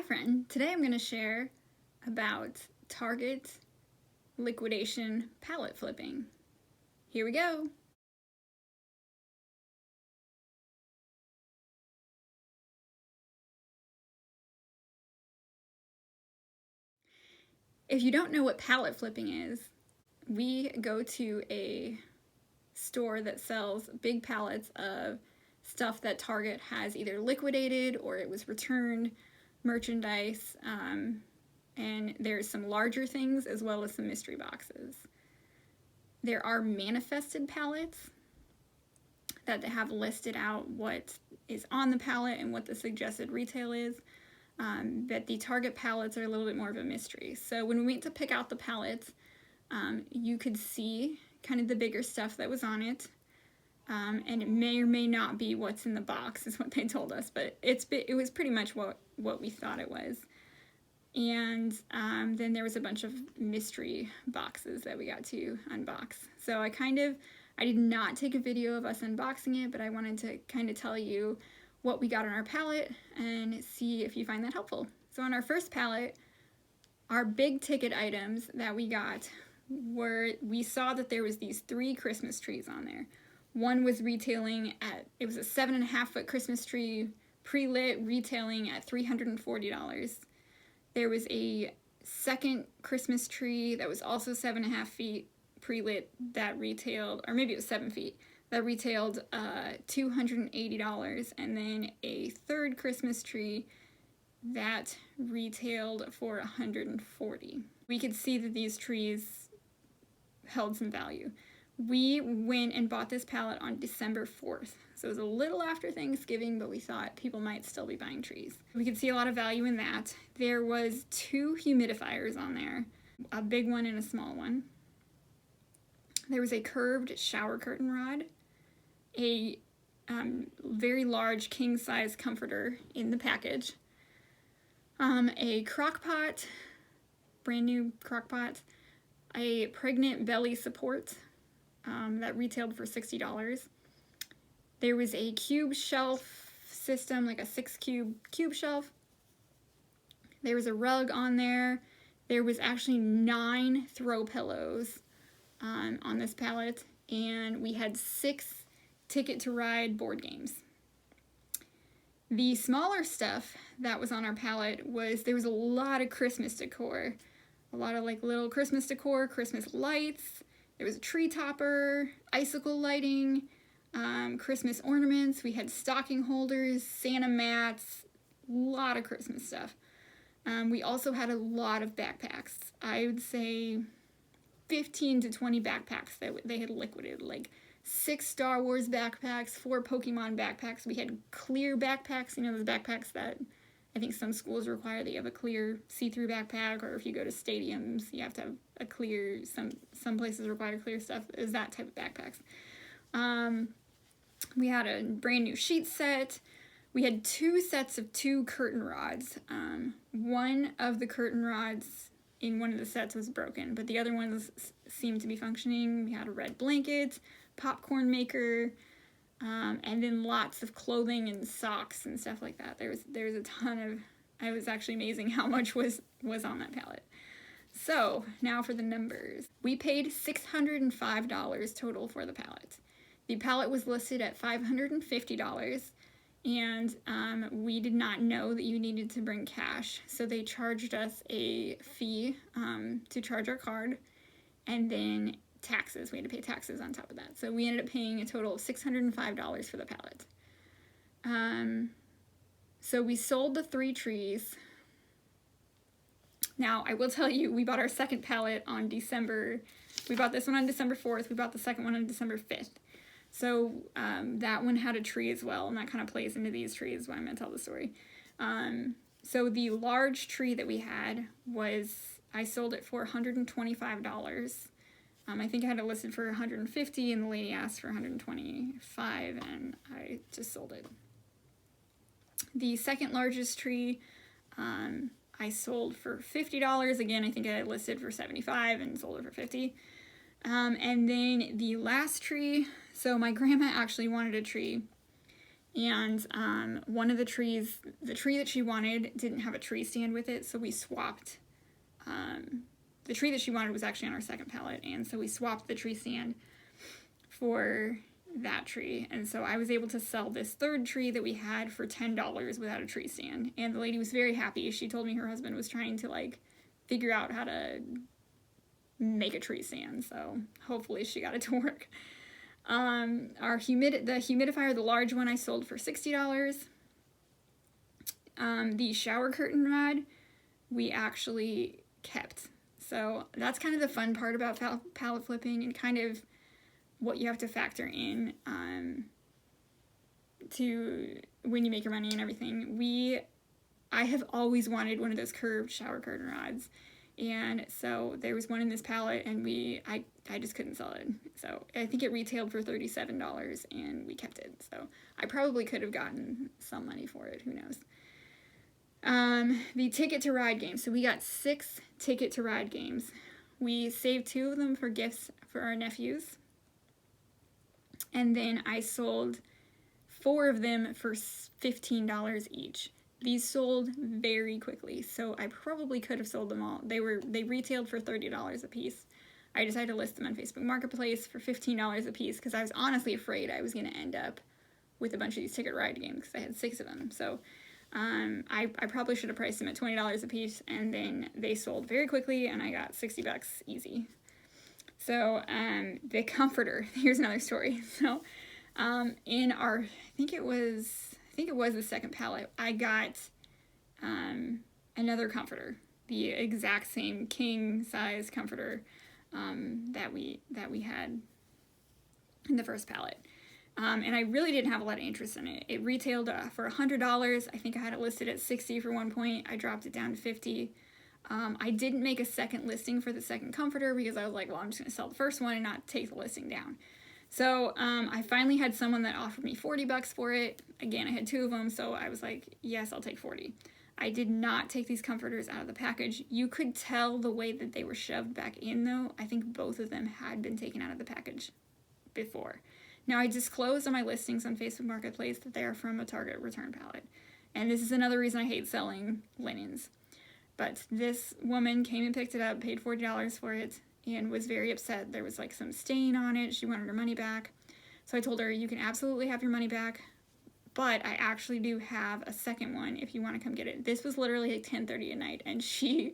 friend. Today I'm going to share about Target liquidation pallet flipping. Here we go. If you don't know what pallet flipping is, we go to a store that sells big pallets of stuff that Target has either liquidated or it was returned merchandise, and there's some larger things as well as some mystery boxes. There are manifested pallets that have listed out what is on the pallet and what the suggested retail is, but the Target pallets are a little bit more of a mystery. So when we went to pick out the pallets, you could see kind of the bigger stuff that was on it, and it may or may not be what's in the box is what they told us, but it was pretty much what we thought it was. And then there was a bunch of mystery boxes that we got to unbox. So I did not take a video of us unboxing it, but I wanted to kind of tell you what we got on our pallet and see if you find that helpful. So on our first pallet, our big ticket items that we got were, we saw that there was these 3 Christmas trees on there. One was retailing at, it was a 7.5 foot Christmas tree, pre-lit, retailing at $340. There was a second Christmas tree that was also 7.5 feet pre-lit that retailed, or maybe it was 7 feet, that retailed $280, and then a third Christmas tree that retailed for $140. We could see that these trees held some value. We went and bought this pallet on December 4th. So it was a little after Thanksgiving, but we thought people might still be buying trees. We could see a lot of value in that. There was 2 humidifiers on there, a big one and a small one. There was a curved shower curtain rod, a very large king-size comforter in the package, a crock pot, brand new crock pot, a pregnant belly support that retailed for $60. There was a cube shelf system, like a 6 cube shelf. There was a rug on there. There was actually 9 throw pillows on this pallet, and we had 6 Ticket to Ride board games. The smaller stuff that was on our pallet was, there was a lot of Christmas decor, a lot of like little Christmas decor, Christmas lights. There was a tree topper, icicle lighting, Christmas ornaments. We had stocking holders, Santa mats, a lot of Christmas stuff. We also had a lot of backpacks. I would say 15 to 20 backpacks that they had liquidated, like 6 Star Wars backpacks, 4 Pokemon backpacks. We had clear backpacks, you know, those backpacks that I think some schools require that you have a clear see-through backpack, or if you go to stadiums, you have to have a clear, some places require clear stuff, is that type of backpacks. We had a brand new sheet set. We had 2 sets of 2 curtain rods. One of the curtain rods in one of the sets was broken, but the other ones seemed to be functioning. We had a red blanket, popcorn maker, and then lots of clothing and socks and stuff like that. There was a ton of, it was actually amazing how much was on that pallet. So now for the numbers. We paid $605 total for the pallet. The pallet was listed at $550, and we did not know that you needed to bring cash, so they charged us a fee to charge our card, and then taxes. We had to pay taxes on top of that. So we ended up paying a total of $605 for the pallet. So we sold the 3 trees. Now, I will tell you, we bought our second pallet on we bought this one on December 4th. We bought the second one on December 5th. So that one had a tree as well, and that kind of plays into these trees when I'm going to tell the story. So the large tree that we had I sold it for $125. I think I had it listed for $150, and the lady asked for $125, and I just sold it. The second largest tree, I sold for $50. Again, I think I had it listed for $75 and sold it for $50. And then the last tree, so my grandma actually wanted a tree, And one of the trees, the tree that she wanted didn't have a tree stand with it, so we swapped. The tree that she wanted was actually on our second pallet, and so we swapped the tree stand for that tree. And so I was able to sell this third tree that we had for $10 without a tree stand, and the lady was very happy. She told me her husband was trying to like figure out how to make a tree stand, so hopefully she got it to work. The humidifier, the large one, I sold for $60. The shower curtain rod we actually kept. So that's kind of the fun part about pallet flipping, and kind of what you have to factor in to when you make your money and everything. I have always wanted one of those curved shower curtain rods, and so there was one in this pallet, and I just couldn't sell it. So I think it retailed for $37, and we kept it. So I probably could have gotten some money for it. Who knows? The Ticket to Ride games. So we got 6 Ticket to Ride games. We saved 2 of them for gifts for our nephews. And then I sold 4 of them for $15 each. These sold very quickly, so I probably could have sold them all. They retailed for $30 a piece. I decided to list them on Facebook Marketplace for $15 a piece because I was honestly afraid I was going to end up with a bunch of these Ticket Ride games because I had 6 of them. So I probably should have priced them at $20 a piece, and then they sold very quickly, and I got $60 easy. So the comforter, here's another story. So in our, I think it was the second pallet, I got another comforter, the exact same king size comforter that we had in the first pallet. And I really didn't have a lot of interest in it. It retailed for $100. I think I had it listed at $60 for one point. I dropped it down to $50. I didn't make a second listing for the second comforter because I was like, well, I'm just going to sell the first one and not take the listing down. So I finally had someone that offered me $40 for it. Again, I had 2 of them, so I was like, yes, I'll take 40. I did not take these comforters out of the package. You could tell the way that they were shoved back in, though. I think both of them had been taken out of the package before. Now, I disclosed on my listings on Facebook Marketplace that they are from a Target return pallet. And this is another reason I hate selling linens. But this woman came and picked it up, paid $40 for it, and was very upset. There was like some stain on it. She wanted her money back. So I told her, you can absolutely have your money back, but I actually do have a second one if you want to come get it. This was literally like 10:30 at night, and she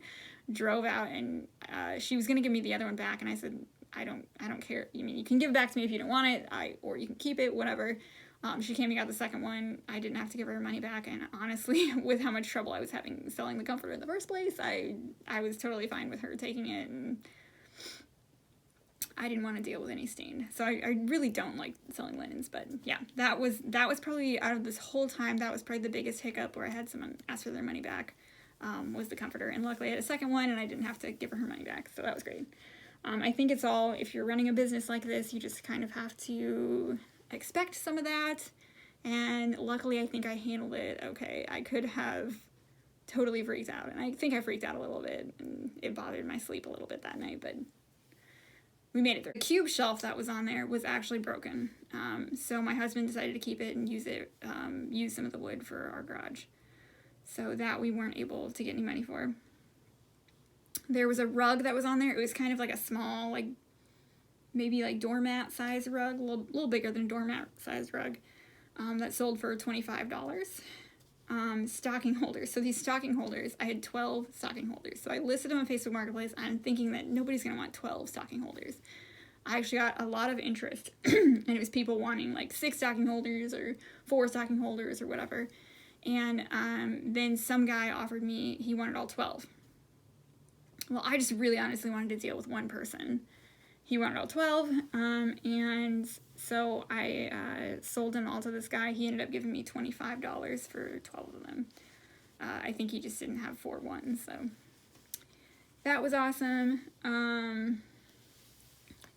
drove out, and she was going to give me the other one back, and I said, I don't care. You mean you can give it back to me if you don't want it, or you can keep it, whatever. She came and got the second one. I didn't have to give her money back, and honestly, with how much trouble I was having selling the comforter in the first place, I was totally fine with her taking it, and I didn't want to deal with any stain. So I really don't like selling linens, but yeah, that was probably, out of this whole time, that was probably the biggest hiccup where I had someone ask for their money back, was the comforter. And luckily I had a second one, and I didn't have to give her money back, so that was great. I think it's all, if you're running a business like this, you just kind of have to expect some of that, and luckily I think I handled it okay. I could have totally freaked out, and I think I freaked out a little bit, and it bothered my sleep a little bit that night, but we made it through. The cube shelf that was on there was actually broken, so my husband decided to keep it and use some of the wood for our garage, so that we weren't able to get any money for. There was a rug that was on there. It was kind of like a small, like maybe like doormat size rug, a little bigger than a doormat size rug, that sold for $25. Stocking holders. So these stocking holders, I had 12 stocking holders. So I listed them on Facebook Marketplace. I'm thinking that nobody's going to want 12 stocking holders. I actually got a lot of interest, and it was people wanting like 6 stocking holders or 4 stocking holders or whatever. And then some guy offered me, he wanted all 12. Well, I just really honestly wanted to deal with one person. He wanted all 12, and so I sold them all to this guy. He ended up giving me $25 for 12 of them. I think he just didn't have 4 ones, so that was awesome.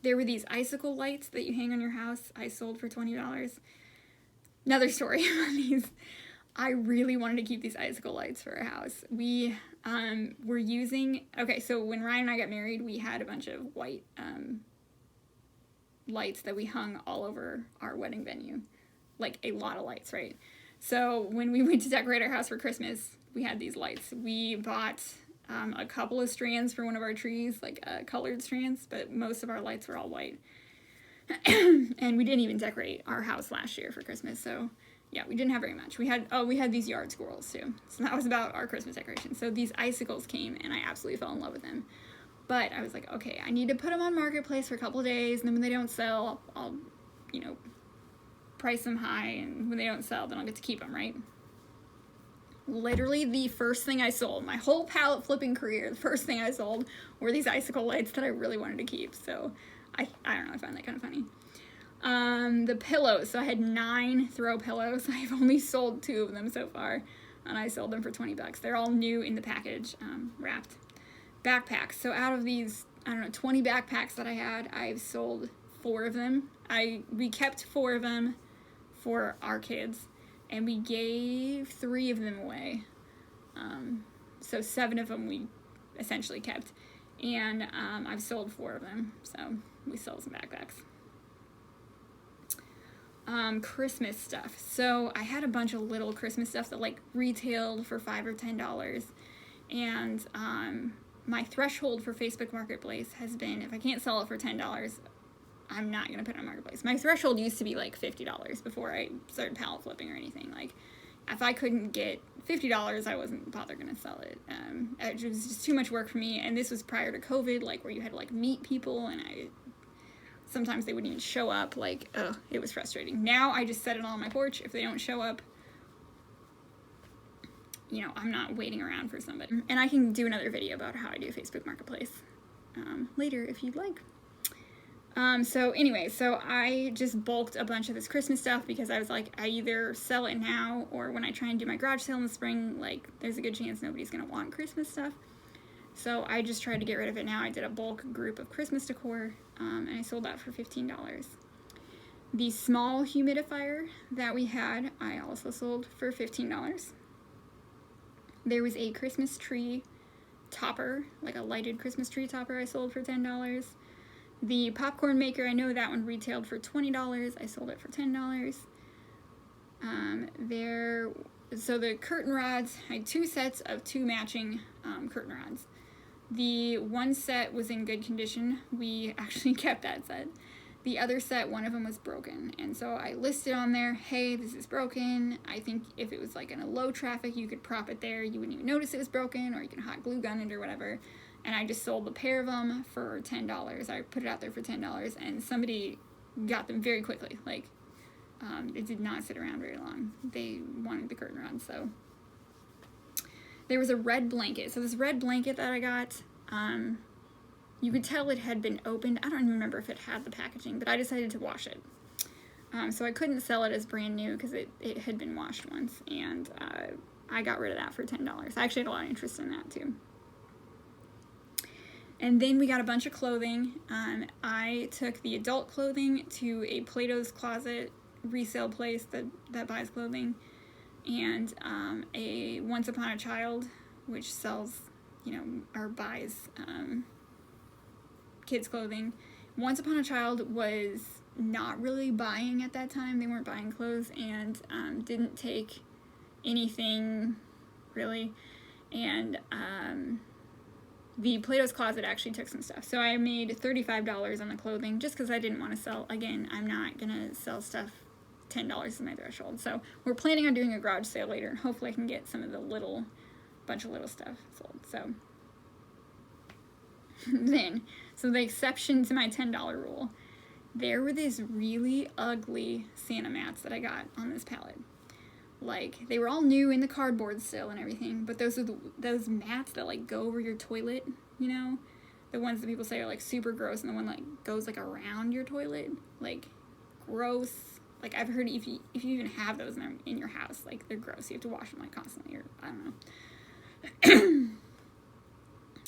There were these icicle lights that you hang on your house. I sold for $20. Another story on these. I really wanted to keep these icicle lights for our house. We were using, okay, so when Ryan and I got married, we had a bunch of white lights that we hung all over our wedding venue. like a lot of lights, right? So when we went to decorate our house for Christmas, we had these lights. We bought a couple of strands for one of our trees, like colored strands, but most of our lights were all white. And we didn't even decorate our house last year for Christmas, so yeah, we didn't have very much. We had these yard squirrels too, so that was about our Christmas decoration. So these icicles came, and I absolutely fell in love with them. But I was like, okay, I need to put them on Marketplace for a couple of days, and then when they don't sell, I'll price them high, and when they don't sell, then I'll get to keep them, right? Literally the first thing I sold, my whole pallet flipping career, the first thing I sold were these icicle lights that I really wanted to keep. So I don't know, I find that kind of funny. The pillows, so I had 9 throw pillows. I've only sold 2 of them so far, and I sold them for $20. They're all new in the package, wrapped. Backpacks, so out of these, 20 backpacks that I had, I've sold 4 of them. We kept 4 of them for our kids, and we gave 3 of them away. So 7 of them we essentially kept, and I've sold 4 of them, so we sold some backpacks. Christmas stuff. So I had a bunch of little Christmas stuff that like retailed for $5 or $10, and my threshold for Facebook Marketplace has been, if I can't sell it for $10, I'm not going to put it on Marketplace. My threshold used to be like $50 before I started pallet flipping or anything. Like, if I couldn't get $50, I wasn't bothered going to sell it. It was just too much work for me, and this was prior to COVID, like, where you had to, like, meet people, and sometimes they wouldn't even show up. Like, ugh, it was frustrating. Now, I just set it all on my porch. If they don't show up, I'm not waiting around for somebody. And I can do another video about how I do Facebook Marketplace later if you'd like. So I just bulked a bunch of this Christmas stuff because I was like, I either sell it now, or when I try and do my garage sale in the spring, like, there's a good chance nobody's gonna want Christmas stuff. So I just tried to get rid of it now. I did a bulk group of Christmas decor, and I sold that for $15. The small humidifier that we had, I also sold for $15. There was a Christmas tree topper, like a lighted Christmas tree topper, I sold for $10. The popcorn maker, I know that one retailed for $20. I sold it for $10. So the curtain rods, I had 2 sets of 2 matching curtain rods. The one set was in good condition. We actually kept that set. The other set, one of them was broken. And so I listed on there, hey, this is broken. I think if it was like in a low traffic, you could prop it there. You wouldn't even notice it was broken, or you can hot glue gun it or whatever. And I just sold the pair of them for $10. I put it out there for $10, and somebody got them very quickly. Like, it did not sit around very long. They wanted the curtain rod, so. There was a red blanket. So this red blanket that I got, you could tell it had been opened. I don't even remember if it had the packaging, but I decided to wash it. So I couldn't sell it as brand new because it had been washed once, and I got rid of that for $10. I actually had a lot of interest in that too. And then we got a bunch of clothing. I took the adult clothing to a Plato's Closet resale place that buys clothing, and a Once Upon a Child, which sells, or buys kids clothing. Once Upon a Child was not really buying at that time. They weren't buying clothes, and didn't take anything really. And the Plato's Closet actually took some stuff. So I made $35 on the clothing just because I didn't want to sell. Again, I'm not going to sell stuff. $10 is my threshold. So we're planning on doing a garage sale later, and hopefully I can get some of the bunch of little stuff sold. So so the exception to my $10 rule, there were these really ugly Santa mats that I got on this pallet. Like, they were all new in the cardboard still and everything, but those are those mats that, like, go over your toilet, the ones that people say are, like, super gross, and the one that, like, goes, like, around your toilet, like, gross. Like, I've heard if you even have those in your house, like, they're gross. You have to wash them, like, constantly, or I don't know.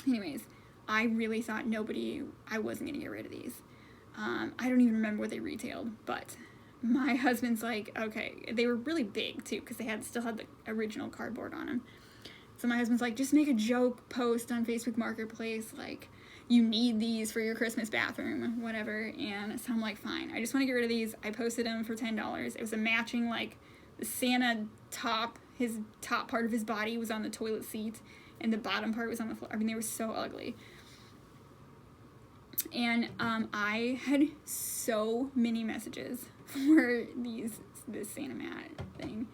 Anyways, I really thought I wasn't gonna get rid of these. I don't even remember what they retailed, but my husband's like, okay, they were really big too, because they still had the original cardboard on them. So my husband's like, just make a joke post on Facebook Marketplace, like, you need these for your Christmas bathroom, whatever. And so I'm like, fine, I just want to get rid of these. I posted them for $10. It was a matching, like, the Santa top, his top part of his body was on the toilet seat, and the bottom part was on the floor. I mean, they were so ugly. And I had so many messages for this Santa mat thing.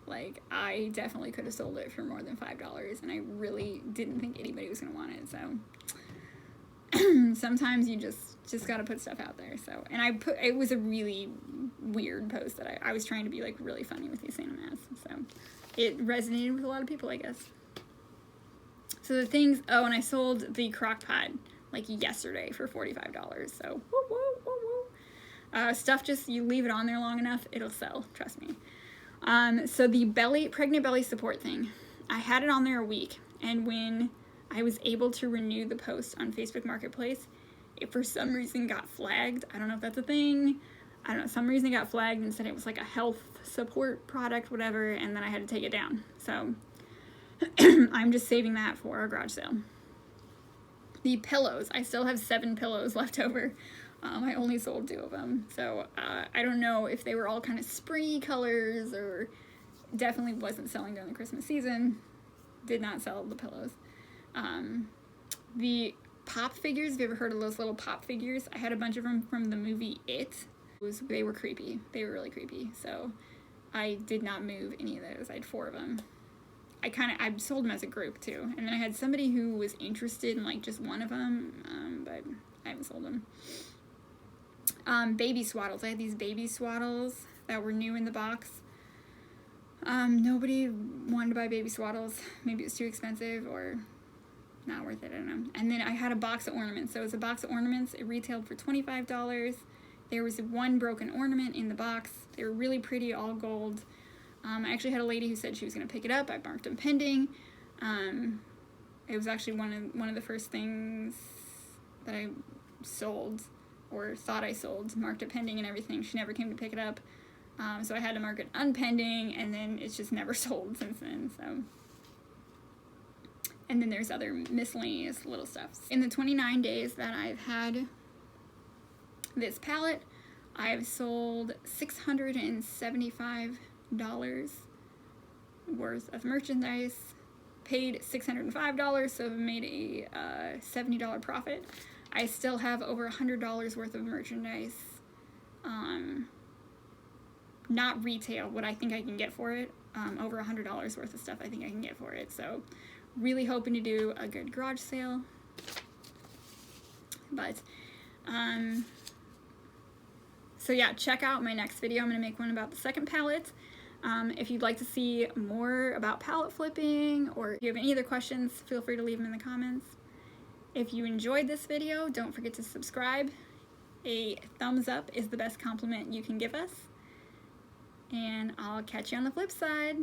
Like, I definitely could have sold it for more than $5, and I really didn't think anybody was gonna want it. So sometimes you just gotta put stuff out there. So, and it was a really weird post that I was trying to be like really funny with these Santa mats. So it resonated with a lot of people, I guess. So the things, oh, and I sold the crock pot like yesterday for $45. So woo, woo, woo, woo. Stuff, just you leave it on there long enough, it'll sell, trust me. So the pregnant belly support thing, I had it on there a week, and when I was able to renew the post on Facebook Marketplace, it for some reason got flagged. I don't know if that's a thing. I don't know, some reason it got flagged and said it was like a health support product, whatever, and then I had to take it down. So I'm just saving that for our garage sale. The pillows, I still have 7 pillows left over. I only sold 2 of them. So I don't know if they were all kind of springy colors, or definitely wasn't selling during the Christmas season. Did not sell the pillows. The pop figures, have you ever heard of those little pop figures? I had a bunch of them from the movie It. They were creepy. They were really creepy. So I did not move any of those. I had 4 of them. I sold them as a group too. And then I had somebody who was interested in like just one of them, but I haven't sold them. Baby swaddles. I had these baby swaddles that were new in the box. Nobody wanted to buy baby swaddles. Maybe it was too expensive or not worth it, I don't know. And then I had a box of ornaments. So it was a box of ornaments. It retailed for $25. There was 1 broken ornament in the box. They were really pretty, all gold. I actually had a lady who said she was going to pick it up. I marked them pending. It was actually one of the first things that I sold, or thought I sold, marked it pending and everything. She never came to pick it up. So I had to mark it unpending, and then it's just never sold since then. So, and then there's other miscellaneous little stuff. In the 29 days that I've had this pallet, I've sold $675 worth of merchandise, paid $605, so I've made a $70 profit. I still have over $100 worth of merchandise, not retail, what I think I can get for it, over $100 worth of stuff I think I can get for it. So really hoping to do a good garage sale. But so yeah, check out my next video. I'm going to make one about the second pallet. If you'd like to see more about pallet flipping, or if you have any other questions, feel free to leave them in the comments. If you enjoyed this video, don't forget to subscribe. A thumbs up is the best compliment you can give us. And I'll catch you on the flip side.